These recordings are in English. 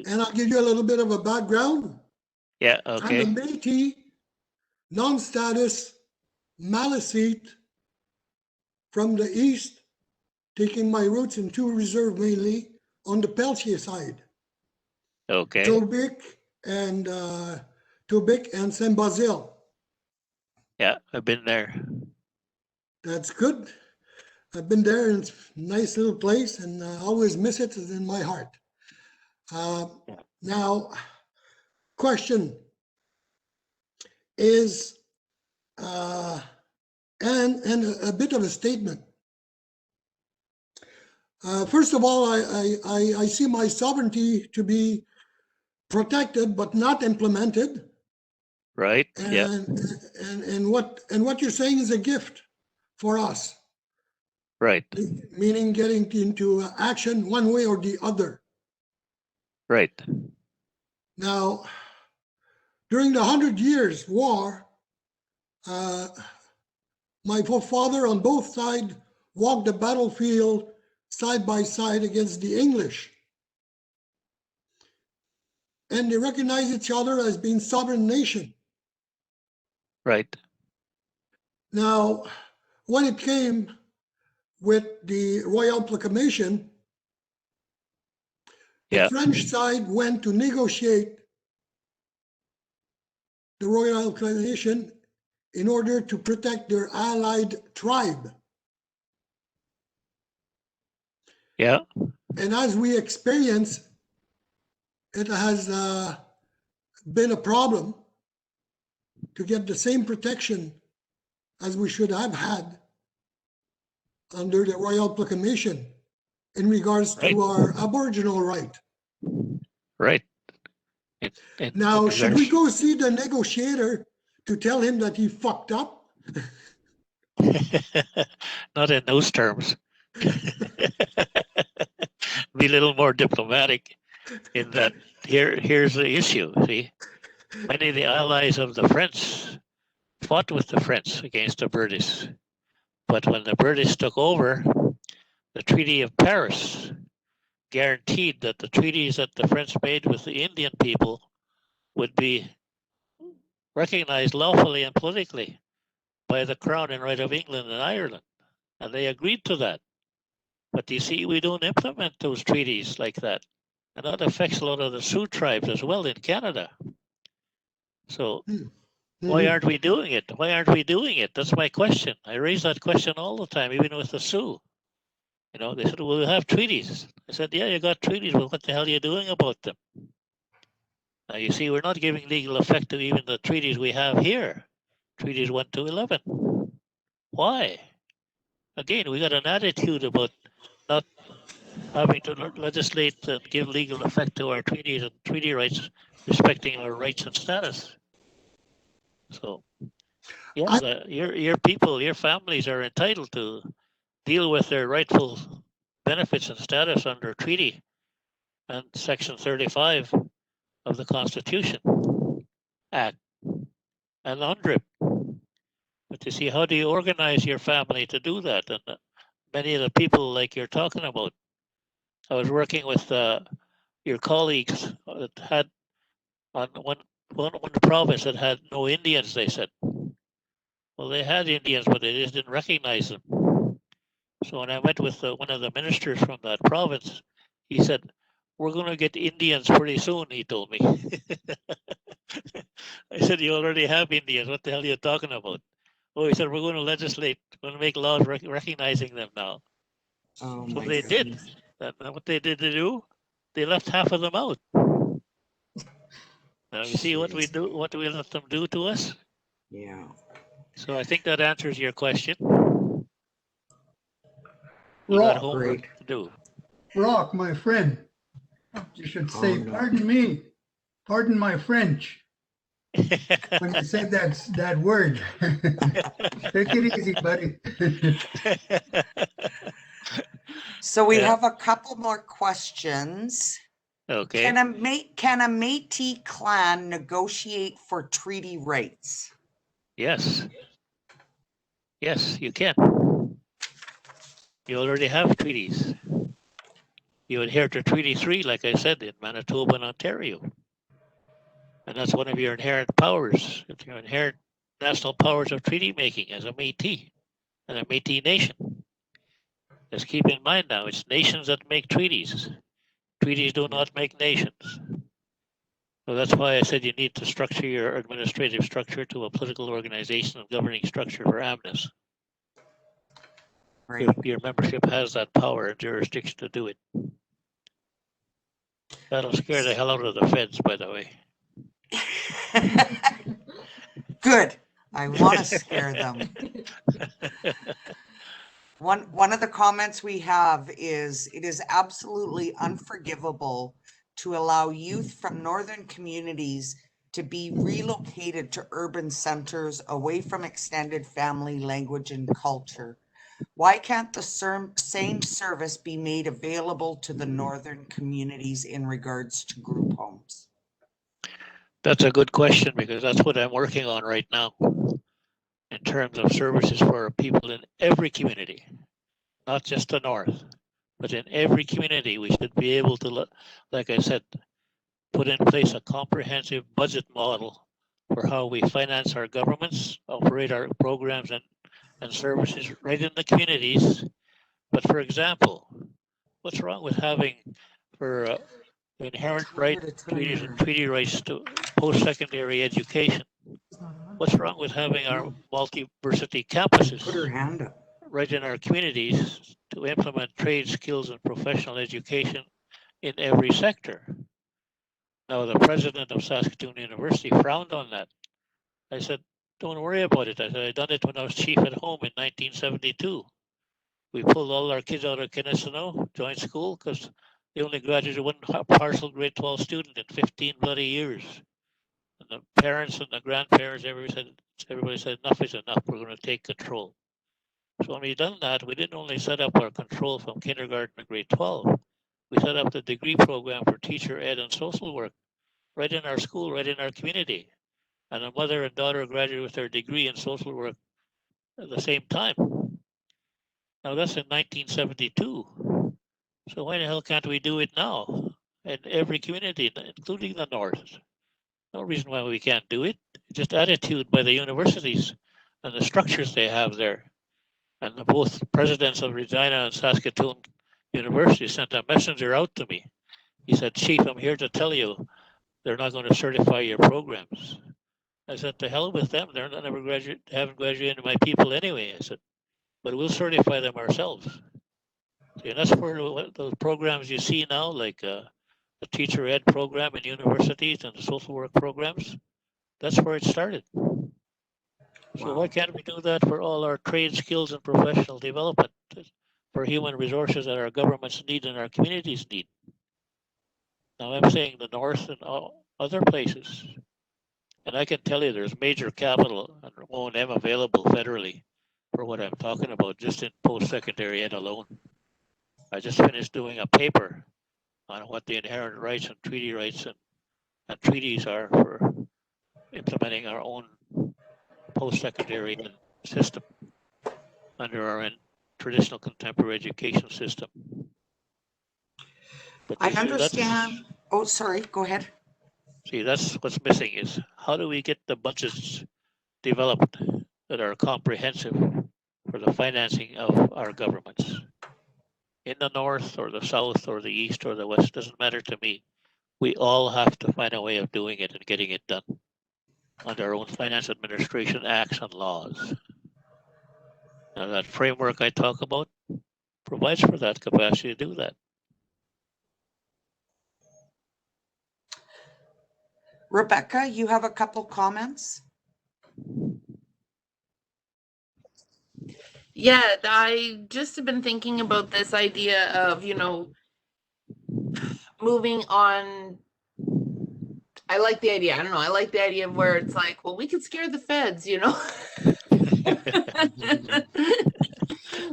And I'll give you a little bit of a background. Yeah, I'm a okay. Métis, non-status, Maliseet from the east, taking my roots in two reserves mainly on the Peltier side, Okay. Tobic and Saint-Basile. Yeah, I've been there. That's good. I've been there, and it's a nice little place, and I always miss it. It's in my heart. Now, question is, and a bit of a statement. First of all, I see my sovereignty to be protected but not implemented. Right. Yeah. And what you're saying is a gift for us. Right. Meaning getting into action one way or the other. Right. Now, during the 100 Years' War, my forefather on both sides walked the battlefield side by side against the English. And they recognized each other as being sovereign nation. Right. Now, when it came with the Royal Proclamation, the French side went to negotiate the Royal Proclamation in order to protect their allied tribe. Yeah. And as we experience, it has been a problem to get the same protection as we should have had under the Royal Proclamation in regards to our Aboriginal right. Right. Now, should we go see the negotiator to tell him that he fucked up? Not in those terms. Be a little more diplomatic in that here's the issue. See, many of the allies of the French fought with the French against the British. But when the British took over, the Treaty of Paris guaranteed that the treaties that the French made with the Indian people would be recognized lawfully and politically by the Crown and right of England and Ireland. And they agreed to that. But you see, we don't implement those treaties like that. And that affects a lot of the Sioux tribes as well in Canada. So why aren't we doing it? Why aren't we doing it? That's my question. I raise that question all the time, even with the Sioux. You know, they said, well, we have treaties. I said, yeah, you got treaties, but what the hell are you doing about them? Now, you see, we're not giving legal effect to even the treaties we have here. Treaties 1 to 11. Why? Again, we got an attitude about not having to legislate and give legal effect to our treaties and treaty rights, respecting our rights and status. So, yeah, your people, your families are entitled to deal with their rightful benefits and status under treaty and Section 35 of the Constitution Act and UNDRIP. But you see, how do you organize your family to do that? And many of the people like you're talking about, I was working with your colleagues that had on one province that had no Indians, they said. Well, they had Indians, but they just didn't recognize them. So when I met with one of the ministers from that province, he said, we're going to get Indians pretty soon, he told me. I said, you already have Indians. What the hell are you talking about? Oh, he said, we're going to legislate. We're going to make laws recognizing them now. Oh, so my they goodness. did. And what they did to do, they left half of them out. Now you see what we do, what we let them do to us? Yeah. So I think that answers your question. You got homework to do. Rock, my friend. You should say, pardon me, pardon my French. When you say that word. Take it easy, buddy. So we have a couple more questions. Okay. Can a Métis clan negotiate for treaty rights? Yes. Yes, you can. You already have treaties. You adhere to Treaty 3, like I said, in Manitoba and Ontario. And that's one of your inherent powers. It's your inherent national powers of treaty making as a Métis and a Métis nation. Just keep in mind now, it's nations that make treaties. Treaties do not make nations. So that's why I said you need to structure your administrative structure to a political organization and governing structure for AMNSIS. Right. Your membership has that power and jurisdiction to do it. That'll scare the hell out of the feds, by the way. Good. I want to scare them. One of the comments we have is, it is absolutely unforgivable to allow youth from northern communities to be relocated to urban centers away from extended family, language, and culture. Why can't the same service be made available to the northern communities in regards to group homes? That's a good question, because that's what I'm working on right now in terms of services for people in every community, not just the north, but in every community. We should be able to, like I said, put in place a comprehensive budget model for how we finance our governments, operate our programs and services right in the communities. But for example, what's wrong with having for inherent right treaties and treaty rights to post-secondary education? What's wrong with having our multi-versity campuses Put her hand up. right in our communities to implement trade skills and professional education in every sector? Now, the president of Saskatoon University frowned on that. I said, don't worry about it. I said, I done it when I was chief at home in 1972. We pulled all our kids out of Kinesano, joined school, because they only graduated one partial grade 12 student in 15 bloody years. And the parents and the grandparents, everybody said, enough is enough. We're going to take control. So when we done that, we didn't only set up our control from kindergarten to grade 12. We set up the degree program for teacher ed and social work right in our school, right in our community. And a mother and daughter graduated with their degree in social work at the same time. Now that's in 1972. So why the hell can't we do it now in every community, including the north? No reason why we can't do it. Just attitude by the universities and the structures they have there. And both presidents of Regina and Saskatoon University sent a messenger out to me. He said, Chief, I'm here to tell you they're not going to certify your programs. I said, to hell with them. They're not ever haven't graduated my people anyway. I said, but we'll certify them ourselves. See, and that's where those programs you see now, like the teacher ed program in universities and the social work programs, that's where it started. So why can't we do that for all our trade skills and professional development, for human resources that our governments need and our communities need? Now I'm saying the north and all other places. And I can tell you there's major capital and O&M available federally for what I'm talking about, just in post-secondary ed alone. I just finished doing a paper on what the inherent rights and treaty rights and treaties are for implementing our own post-secondary system under our traditional contemporary education system. But I understand. Oh, sorry, go ahead. See, that's what's missing, is how do we get the budgets developed that are comprehensive for the financing of our governments in the north or the south or the east or the west? Doesn't matter to me. We all have to find a way of doing it and getting it done under our own finance administration acts and laws. Now that framework I talk about provides for that capacity to do that. Rebecca, you have a couple comments? Yeah, I just have been thinking about this idea of, moving on. I like the idea. I don't know. I like the idea of where it's like, well, we could scare the feds,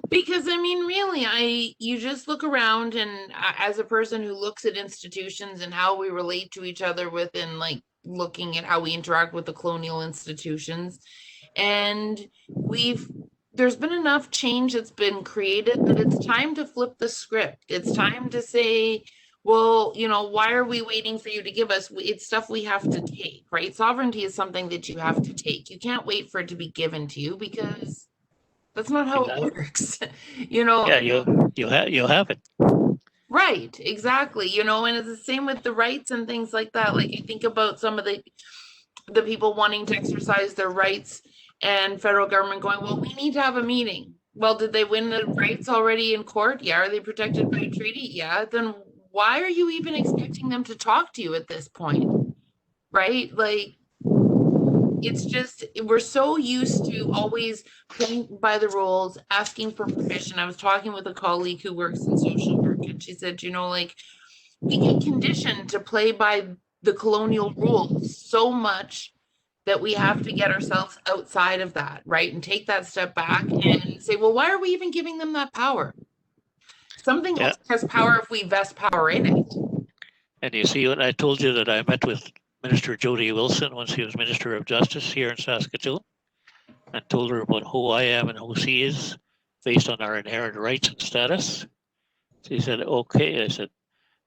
Because I mean, really, you just look around, and as a person who looks at institutions and how we relate to each other within, like, looking at how we interact with the colonial institutions, and we've there's been enough change that's been created that it's time to flip the script. It's time to say, well, you know, why are we waiting for you to give us? It's stuff we have to take, right? Sovereignty is something that you have to take. You can't wait for it to be given to you because that's not how it works. You know, Yeah, you have it. right, exactly. You know, and it's the same with the rights and things like that. Like you think about some of the people wanting to exercise their rights and federal government going, well, we need to have a meeting. Well, did they win the rights already in court? Yeah. Are they protected by a treaty? Yeah. Then why are you even expecting them to talk to you at this point? Right? Like, it's just, we're so used to always playing by the rules, asking for permission. I was talking with a colleague who works in social work, and she said, you know, like, we get conditioned to play by the colonial rules so much that we have to get ourselves outside of that, right? And take that step back and say, well, why are we even giving them that power? Something Yeah. has power if we vest power in it. And you see, when I told you that I met with Minister Jody Wilson once he was Minister of Justice here in Saskatoon, and told her about who I am and who she is based on our inherent rights and status. She said, okay. I said,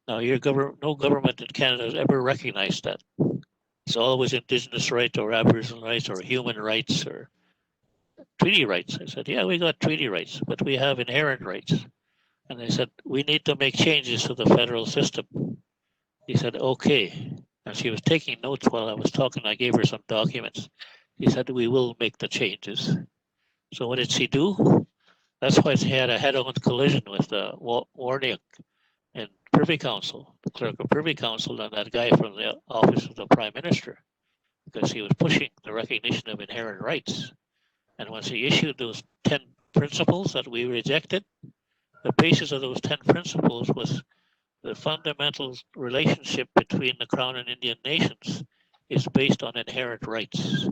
now no government in Canada has ever recognized that. It's always Indigenous rights or Aboriginal rights or human rights or treaty rights. I said, yeah, we got treaty rights, but we have inherent rights. And they said, we need to make changes to the federal system. He said, okay. And she was taking notes while I was talking. I gave her some documents. He said, we will make the changes. So what did she do? That's why she had a head-on collision with Warnick and Privy Council, the clerk of Privy Council, and that guy from the office of the Prime Minister, because he was pushing the recognition of inherent rights. And when she issued those 10 principles that we rejected, the basis of those 10 principles was the fundamental relationship between the Crown and Indian nations is based on inherent rights.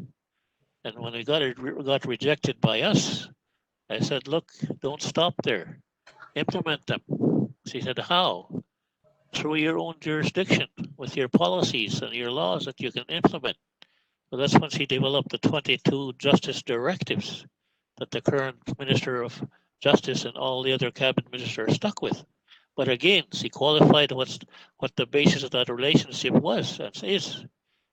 And when we got rejected by us, I said, look, don't stop there. Implement them. She said, how? Through your own jurisdiction with your policies and your laws that you can implement. So that's when she developed the 22 justice directives that the current Minister of Justice and all the other cabinet ministers are stuck with. But again, she qualified what the basis of that relationship was and is.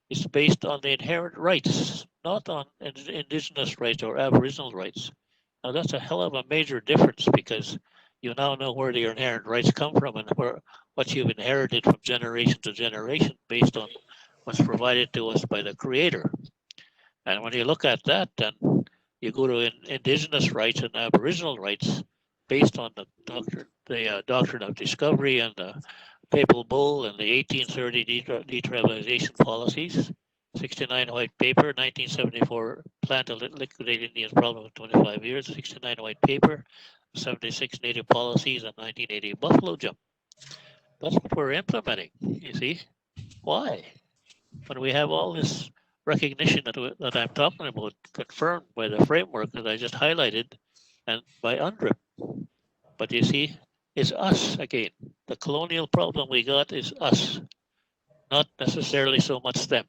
It's based on the inherent rights, not on Indigenous rights or Aboriginal rights. Now that's a hell of a major difference because you now know where the inherent rights come from and what you've inherited from generation to generation based on what's provided to us by the Creator. And when you look at that, then you go to Indigenous rights and Aboriginal rights based on the doctrine of discovery and the Papal Bull and the 1830 detribalization policies, 69 White Paper, 1974 Plan to Liquidate Indians' Problem in 25 years, 69 White Paper, 76 Native Policies, and 1980 Buffalo Jump. That's what we're implementing, you see. Why? When we have all this recognition that I'm talking about confirmed by the framework that I just highlighted and by UNDRIP. But you see, it's us again. The colonial problem we got is us, not necessarily so much them.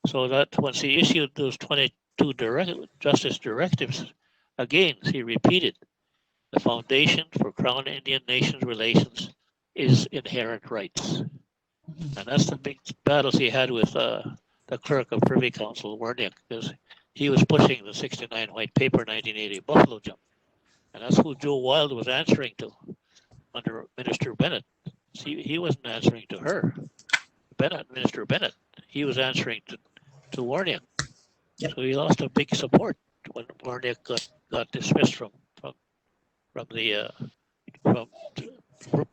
So that when she issued those 22 justice directives, again, she repeated the foundation for Crown Indian Nations relations is inherent rights. And that's the big battle she had with the clerk of Privy Council, Warnick, because he was pushing the 69 White Paper 1980 Buffalo Jump. And that's who Joe Wild was answering to under Minister Bennett. He wasn't answering to her. Minister Bennett, he was answering to Warnick. Yep. So he lost a big support when Warnick got dismissed from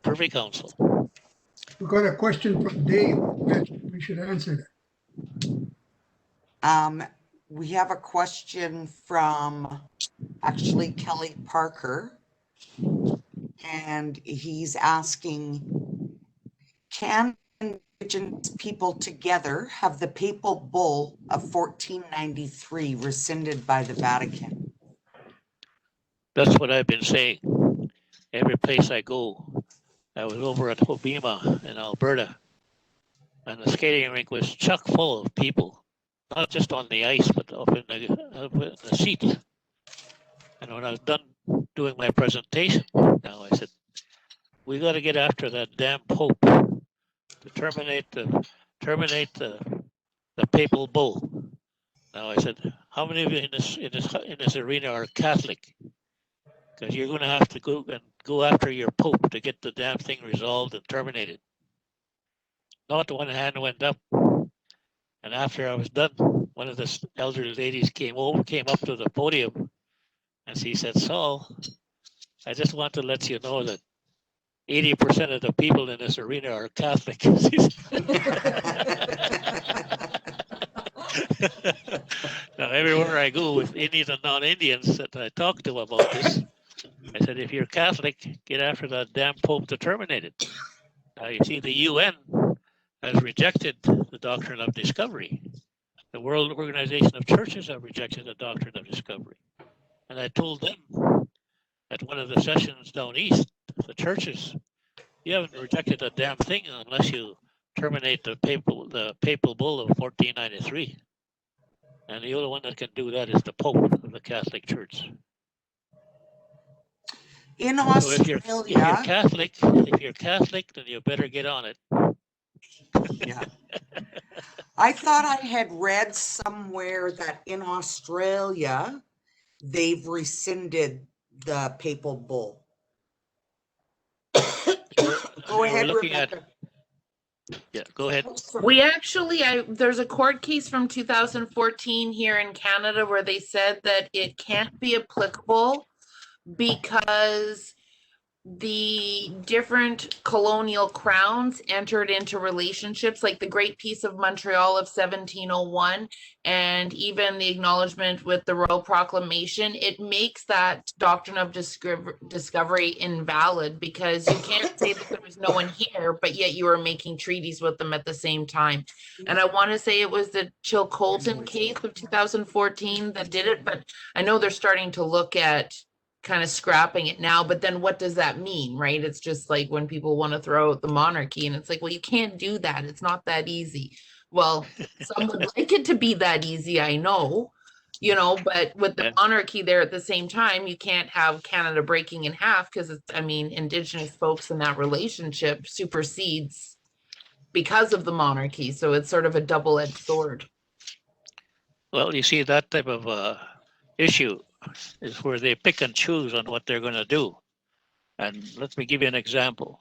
Privy Council. We got a question from Dave. We should answer that. We have a question from actually Kelly Parker, and he's asking, can Indigenous people together have the Papal Bull of 1493 rescinded by the Vatican? That's what I've been saying. Every place I go, I was over at Hobbema in Alberta, and the skating rink was chock full of people, not just on the ice, but up in the seats. And when I was done doing my presentation, now I said, we got to get after that damn Pope to terminate the papal bull. Now I said, how many of you in this arena are Catholic? Because you're going to have to go after your Pope to get the damn thing resolved and terminated. Not one hand went up, and after I was done, one of the elderly ladies came up to the podium, and she said, "Saul, I just want to let you know that 80% of the people in this arena are Catholic." Now, everywhere I go with Indians and non-Indians that I talk to about this, I said, if you're Catholic, get after that damn Pope to terminate it. Now, you see, the UN has rejected the doctrine of discovery. The World Organization of Churches have rejected the doctrine of discovery. And I told them at one of the sessions down east, the churches, you haven't rejected a damn thing unless you terminate the papal bull of 1493. And the only one that can do that is the Pope of the Catholic Church. In So if you're Australia, Catholic, then you better get on it. yeah. I thought I had read somewhere that in Australia, they've rescinded the papal bull. Go ahead, looking Rebecca. Yeah, go ahead. We actually, there's a court case from 2014 here in Canada where they said that it can't be applicable because the different colonial crowns entered into relationships, like the Great Peace of Montreal of 1701, and even the acknowledgement with the Royal Proclamation. It makes that doctrine of discovery invalid because you can't say that there was no one here, but yet you were making treaties with them at the same time. And I want to say it was the Chilcolton case of 2014 that did it, but I know they're starting to look at kind of scrapping it now, but then what does that mean, right? It's just like when people want to throw out the monarchy and it's like, well, you can't do that. It's not that easy. Well, some would like it to be that easy, I know, but with the monarchy there at the same time, you can't have Canada breaking in half because it's, Indigenous folks in that relationship supersedes because of the monarchy. So it's sort of a double-edged sword. Well, you see, that type of issue is where they pick and choose on what they're going to do. And let me give you an example.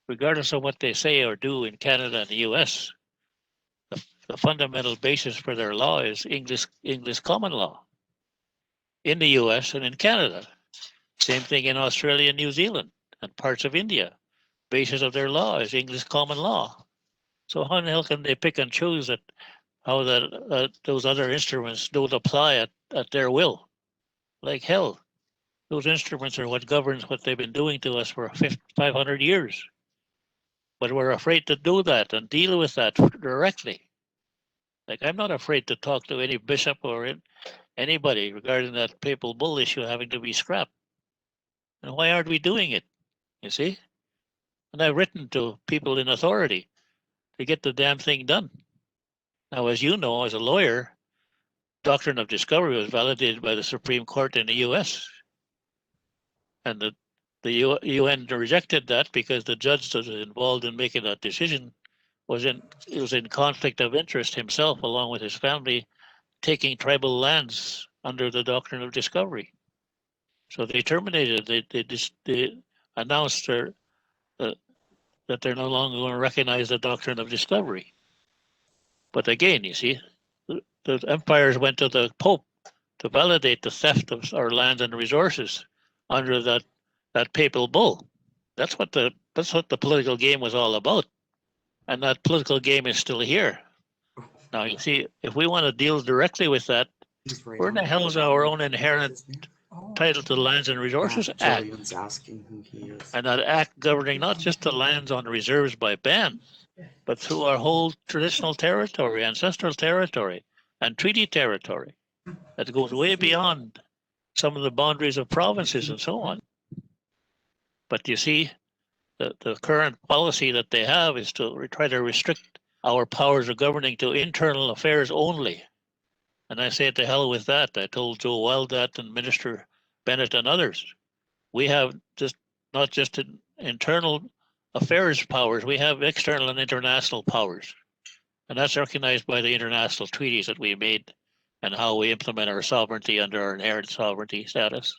Regardless of what they say or do in Canada and the US, the fundamental basis for their law is English common law in the US and in Canada. Same thing in Australia and New Zealand and parts of India. Basis of their law is English common law. So how in the hell can they pick and choose how those other instruments don't apply at their will? Like hell, those instruments are what governs what they've been doing to us for 500 years. But we're afraid to do that and deal with that directly. Like, I'm not afraid to talk to any bishop or anybody regarding that papal bull issue having to be scrapped. And why aren't we doing it? You see? And I've written to people in authority to get the damn thing done. Now, as you know, as a lawyer, doctrine of discovery was validated by the Supreme Court in the US. And the UN rejected that because the judge that was involved in making that decision was in conflict of interest himself, along with his family, taking tribal lands under the doctrine of discovery. So they terminated. They announced that they're no longer going to recognize the doctrine of discovery. But again, you see, the empires went to the Pope to validate the theft of our lands and resources under that papal bull. That's what the political game was all about. And that political game is still here. Now, you see, if we want to deal directly with that, where in the hell is our own inherent title to lands and resources act? And that act governing not just the lands on reserves by ban, but through our whole traditional territory, ancestral territory, and treaty territory that goes way beyond some of the boundaries of provinces and so on. But you see, the current policy that they have is to try to restrict our powers of governing to internal affairs only. And I say to hell with that. I told Joe Wild that and Minister Bennett and others. We have just not just internal affairs powers, we have external and international powers. And that's recognized by the international treaties that we made and how we implement our sovereignty under our inherent sovereignty status.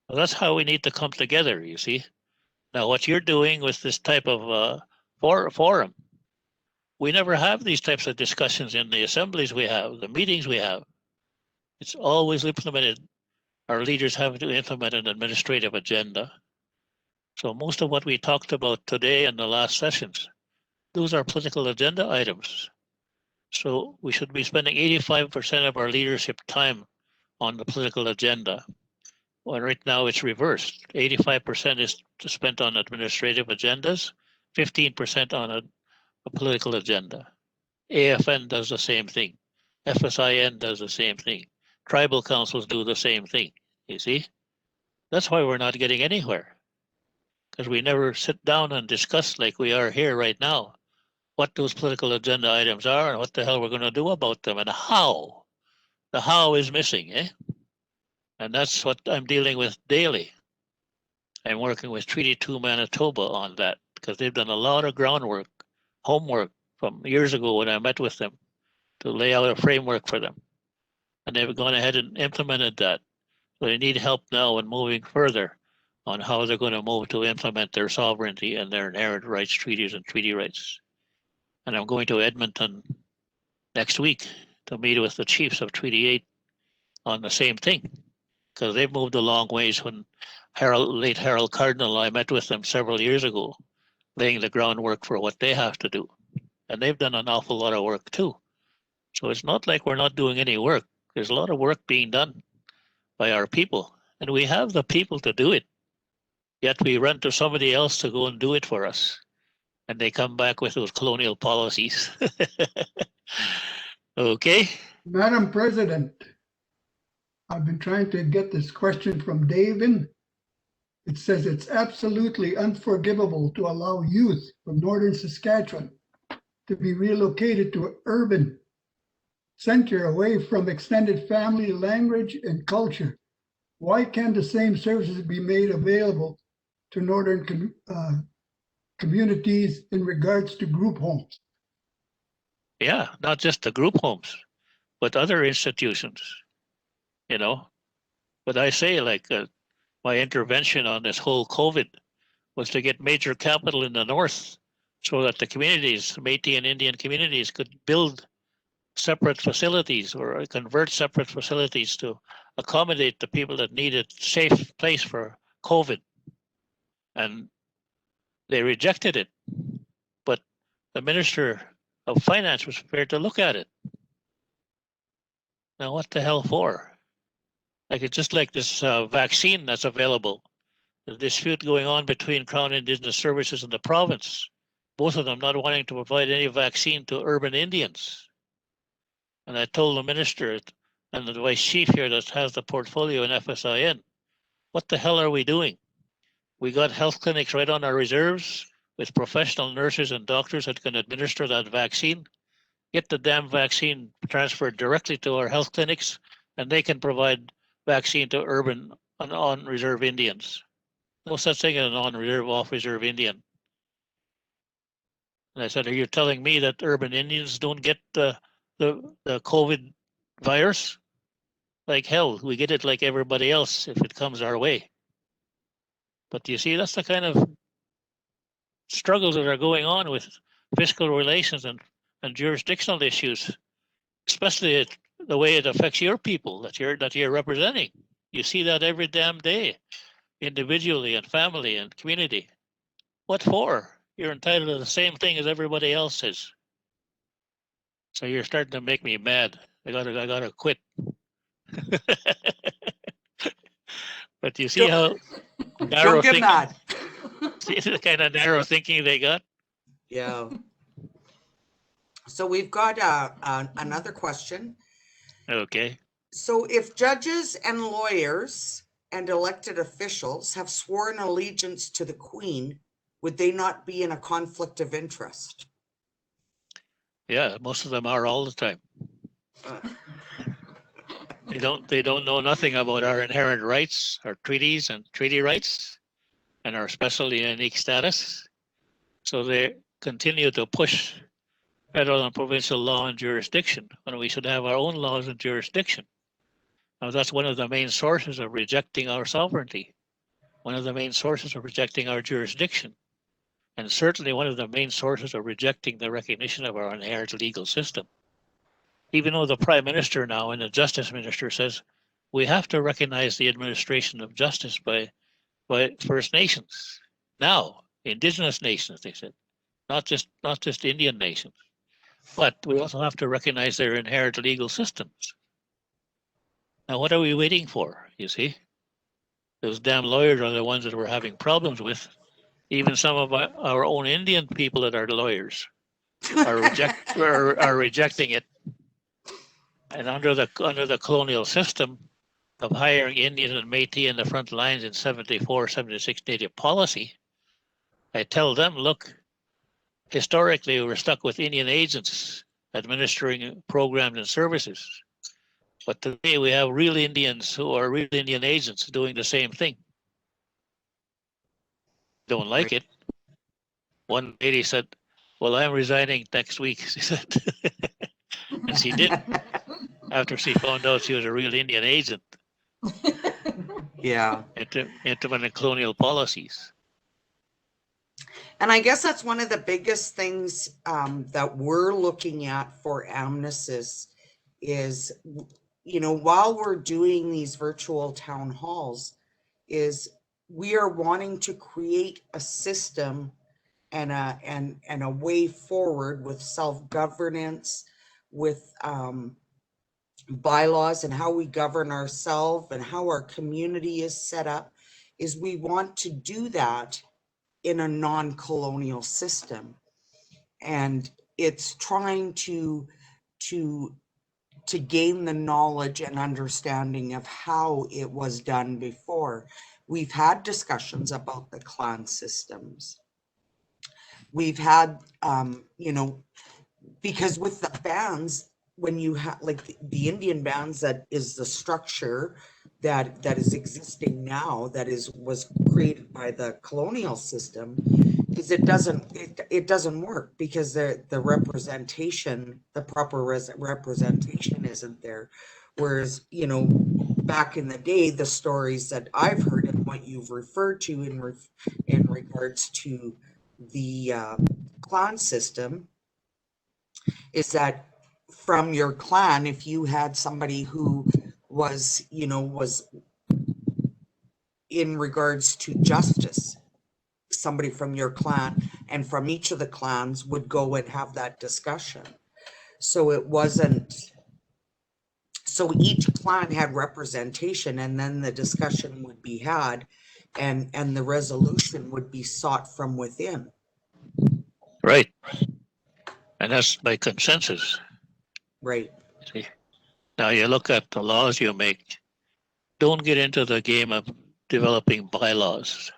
Well, that's how we need to come together, you see. Now, what you're doing with this type of forum, we never have these types of discussions in the assemblies we have, the meetings we have. It's always implemented. Our leaders have to implement an administrative agenda. So most of what we talked about today in the last sessions, those are political agenda items. So we should be spending 85% of our leadership time on the political agenda. Well, right now it's reversed. 85% is spent on administrative agendas, 15% on a political agenda. AFN does the same thing. FSIN does the same thing. Tribal councils do the same thing, you see? That's why we're not getting anywhere. Because we never sit down and discuss like we are here right now, what those political agenda items are and what the hell we're going to do about them and how. The how is missing, eh? And that's what I'm dealing with daily. I'm working with Treaty 2 Manitoba on that because they've done a lot of groundwork, homework from years ago when I met with them to lay out a framework for them. And they've gone ahead and implemented that. So they need help now in moving further on how they're going to move to implement their sovereignty and their inherent rights treaties and treaty rights. And I'm going to Edmonton next week to meet with the chiefs of Treaty 8 on the same thing, because they've moved a long ways. When late Harold Cardinal, I met with them several years ago, laying the groundwork for what they have to do. And they've done an awful lot of work too. So it's not like we're not doing any work. There's a lot of work being done by our people, and we have the people to do it. Yet we run to somebody else to go and do it for us. And they come back with those colonial policies. Okay. Madam President, I've been trying to get this question from David. It says it's absolutely unforgivable to allow youth from northern Saskatchewan to be relocated to an urban center away from extended family, language, and culture. Why can't the same services be made available to northern communities in regards to group homes? Yeah, not just the group homes, but other institutions, you know. But I say, like, my intervention on this whole COVID was to get major capital in the north so that the communities, Métis and Indian communities, could build separate facilities or convert separate facilities to accommodate the people that needed safe place for COVID. And they rejected it. But the Minister of Finance was prepared to look at it. Now, what the hell for? Like, it's just like this vaccine that's available. The dispute going on between Crown Indigenous Services and the province. Both of them not wanting to provide any vaccine to urban Indians. And I told the minister and the vice chief here that has the portfolio in FSIN, what the hell are we doing? We got health clinics right on our reserves with professional nurses and doctors that can administer that vaccine. Get the damn vaccine transferred directly to our health clinics, and they can provide vaccine to urban and on-reserve Indians. No such thing as an on-reserve, off-reserve Indian. And I said, are you telling me that urban Indians don't get the COVID virus? Like hell, we get it like everybody else if it comes our way. But you see, that's the kind of struggles that are going on with fiscal relations and jurisdictional issues, especially the way it affects your people that you're representing. You see that every damn day, individually and family and community. What for? You're entitled to the same thing as everybody else is. So you're starting to make me mad. I gotta quit. But you see how narrow Don't get mad. See the kind of narrow thinking they got? Yeah. So we've got another question. Okay. So if judges and lawyers and elected officials have sworn allegiance to the Queen, would they not be in a conflict of interest? Yeah, most of them are all the time. They don't know nothing about our inherent rights, our treaties and treaty rights, and our special unique status. So they continue to push federal and provincial law and jurisdiction when we should have our own laws and jurisdiction. Now that's one of the main sources of rejecting our sovereignty, one of the main sources of rejecting our jurisdiction, and certainly one of the main sources of rejecting the recognition of our inherent legal system. Even though the Prime Minister now and the Justice Minister says we have to recognize the administration of justice by First Nations. Now, Indigenous nations, they said, not just Indian nations. But we also have to recognize their inherent legal systems. Now, what are we waiting for, you see? Those damn lawyers are the ones that we're having problems with. Even some of our own Indian people that are lawyers are rejecting it. And under the colonial system of hiring Indians and Métis in the front lines in 74, 76 Native policy, I tell them, look, historically we're stuck with Indian agents administering programs and services. But today we have real Indians who are real Indian agents doing the same thing. Don't like it. One lady said, well, I'm resigning next week, she said. And she did, after she found out she was a real Indian agent. Yeah. Implementing colonial policies. And I guess that's one of the biggest things that we're looking at for AMNSIS is, you know, while we're doing these virtual town halls, is we are wanting to create a system and a way forward with self-governance, with bylaws and how we govern ourselves and how our community is set up, is we want to do that in a non-colonial system. And it's trying to gain the knowledge and understanding of how it was done before. We've had discussions about the clan systems. We've had, you know, because with the bands, when you have like the Indian bands, that is the structure that is existing now, that was created by the colonial system, is it doesn't work because the representation, the proper representation isn't there. Whereas, you know, back in the day, the stories that I've heard and what you've referred to in regards to the clan system is that from your clan, if you had somebody who was, you know, was in regards to justice, somebody from your clan and from each of the clans would go and have that discussion. So it wasn't, so each clan had representation, and then the discussion would be had and the resolution would be sought from within. Right. And that's by consensus. Right. See? Now you look at the laws you make, don't get into the game of developing bylaws,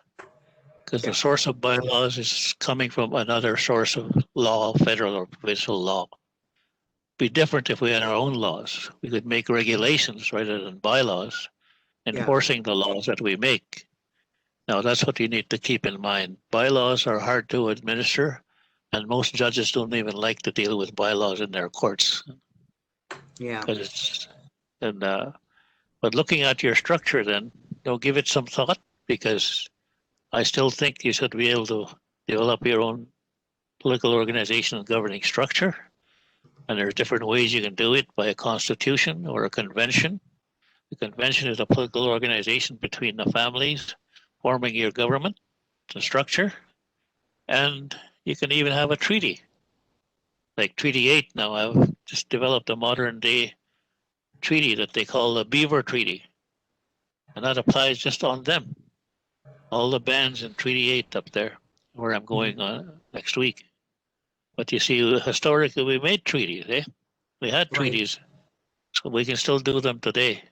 because the source of bylaws is coming from another source of law, federal or provincial law. Be different if we had our own laws. We could make regulations rather than bylaws, enforcing the laws that we make. Now that's what you need to keep in mind. Bylaws are hard to administer, and most judges don't even like to deal with bylaws in their courts. Yeah. But looking at your structure, then, give it some thought, because I still think you should be able to develop your own political organization and governing structure. And there's different ways you can do it, by a constitution or a convention. The convention is a political organization between the families forming your government, the structure. And you can even have a treaty. Like Treaty 8 now, I've just developed a modern day treaty that they call the Beaver Treaty. And that applies just on them. All the bands in Treaty 8 up there, where I'm going on next week. But you see, historically, we made treaties, eh? We had treaties, so we can still do them today.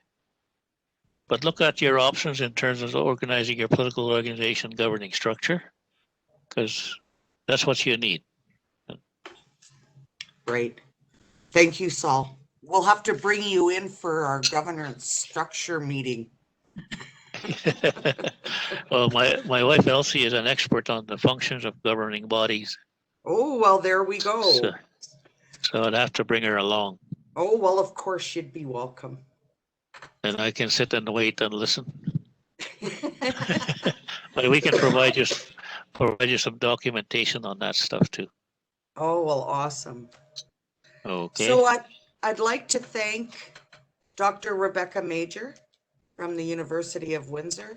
But look at your options in terms of organizing your political organization, governing structure, because that's what you need. Right. Thank you, Saul. We'll have to bring you in for our governance structure meeting. Well, my wife Elsie is an expert on the functions of governing bodies, Oh, well, there we go. so I'd have to bring her along, Oh, well, of course you'd be welcome. and I can sit and wait and listen. But we can provide you some documentation on that stuff too. Oh, well, awesome. Okay. So I'd like to thank Dr. Rebecca Major from the University of Windsor,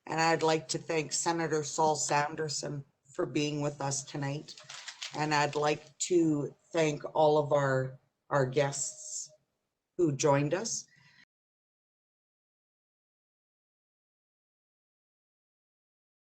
and I'd like to thank Senator Saul Sanderson for being with us tonight. And I'd like to thank all of our guests who joined us.